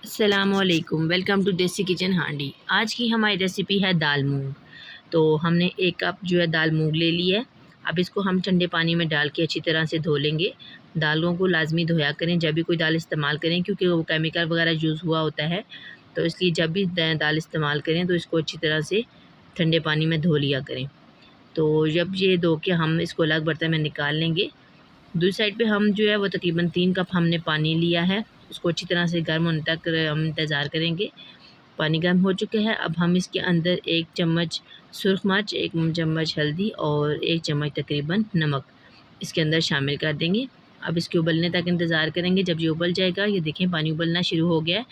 अस्सलामुअलैकुम, welcome to देसी kitchen हांडी। आज की हमारी रेसिपी है दाल मूंग। तो हमने 1 कप जो है दाल मूंग ले ली है। अब इसको हम ठंडे पानी में डाल के अच्छी तरह से धो लेंगे। दालों को लाजमी धोया करें जब भी कोई दाल इस्तेमाल करें, क्योंकि वो केमिकल वगैरह यूज़ हुआ होता है। तो इसलिए जब भी दाल इस्तेमाल करें तो इसको अच्छी तरह से ठंडे पानी में धो लिया करें। तो जब ये धो के हम इसको अलग बर्तन में निकाल लेंगे। दूसरी साइड पे हम जो है वो तकरीबन 3 कप हमने पानी लिया है। उसको अच्छी तरह से गर्म होने तक हम इंतज़ार करेंगे। पानी गर्म हो चुका है। अब हम इसके अंदर 1 चम्मच सुरख मिर्च, 1 चम्मच हल्दी और 1 चम्मच तकरीबन नमक इसके अंदर शामिल कर देंगे। अब इसके उबलने तक इंतज़ार करेंगे। जब ये उबल जाएगा, ये देखें पानी उबलना शुरू हो गया है।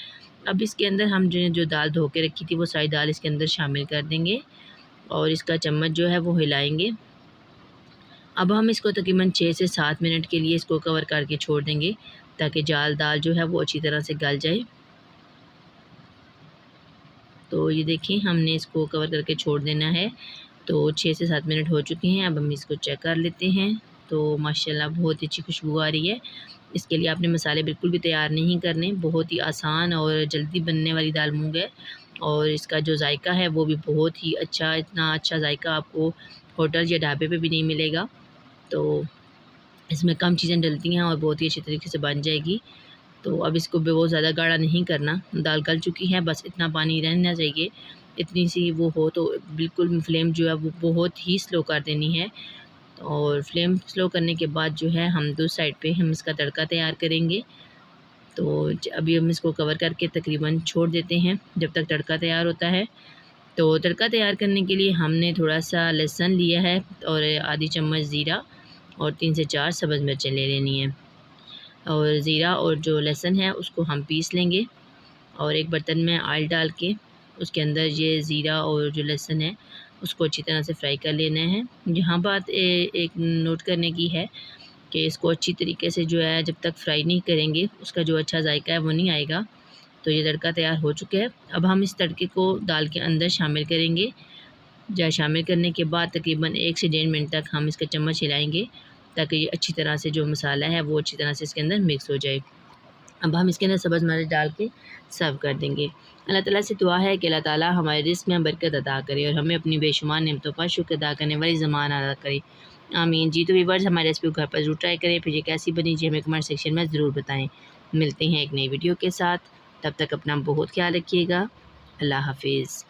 अब इसके अंदर हम जो दाल धो के रखी थी वो सारी दाल इसके अंदर शामिल कर देंगे और इसका चम्मच जो है वो हिलाएँगे। अब हम इसको तकरीबन 6 से 7 मिनट के लिए इसको कवर करके छोड़ देंगे, ताकि दाल जो है वो अच्छी तरह से गल जाए। तो ये देखिए हमने इसको कवर करके छोड़ देना है। तो 6 से 7 मिनट हो चुके हैं। अब हम इसको चेक कर लेते हैं। तो माशाल्लाह बहुत ही अच्छी खुशबू आ रही है। इसके लिए आपने मसाले बिल्कुल भी तैयार नहीं करने, बहुत ही आसान और जल्दी बनने वाली दाल मूंग है। और इसका जो जायका है वो भी बहुत ही अच्छा, इतना अच्छा जायका आपको होटल या ढाबे पे भी नहीं मिलेगा। तो इसमें कम चीज़ें डलती हैं और बहुत ही अच्छी तरीके से बन जाएगी। तो अब इसको बहुत ज़्यादा गाढ़ा नहीं करना, दाल गल चुकी है, बस इतना पानी रहना चाहिए। इतनी सी वो हो तो बिल्कुल फ्लेम जो है वो बहुत ही स्लो कर देनी है। और फ्लेम स्लो करने के बाद जो है हम दूसरी साइड पे हम इसका तड़का तैयार करेंगे। तो अभी हम इसको कवर करके तकरीबन छोड़ देते हैं जब तक तड़का तैयार होता है। तो तड़का तैयार करने के लिए हमने थोड़ा सा लहसुन लिया है और आधी चम्मच ज़ीरा और 3 से 4 सब्ज़ मिर्चें ले लेनी है। और ज़ीरा और जो लहसुन है उसको हम पीस लेंगे और एक बर्तन में ऑयल डाल के उसके अंदर ये ज़ीरा और जो लहसुन है उसको अच्छी तरह से फ्राई कर लेना है। यहाँ बात एक नोट करने की है कि इसको अच्छी तरीके से जो है जब तक फ्राई नहीं करेंगे उसका जो अच्छा जायका है वो नहीं आएगा। तो ये तड़का तैयार हो चुका है। अब हम इस तड़के को दाल के अंदर शामिल करेंगे। शामिल करने के बाद तकरीबन 1 से 1.5 मिनट तक हम इसका चम्मच हिलाएंगे, ताकि ये अच्छी तरह से जो मसाला है वो अच्छी तरह से इसके अंदर मिक्स हो जाए। अब हम इसके अंदर सब्ज़ मिर्च डाल के सर्व कर देंगे। अल्लाह ताला से दुआ है कि अल्लाह ताला हमारे रिज़्क़ में बरकत अता करे और हमें अपनी बेशुमार नेमतों पर शुक्र अदा करने वाली ज़बान अता करे। आमीन। जी तो व्यूअर्स, हमारी रेसिपी घर पर ज़रूर ट्राई करें, फिर ये कैसी बनी जी हमें कमेंट सेक्शन में ज़रूर बताएँ। मिलते हैं एक नई वीडियो के साथ, तब तक अपना बहुत ख्याल रखिएगा। अल्लाह हाफ़िज़।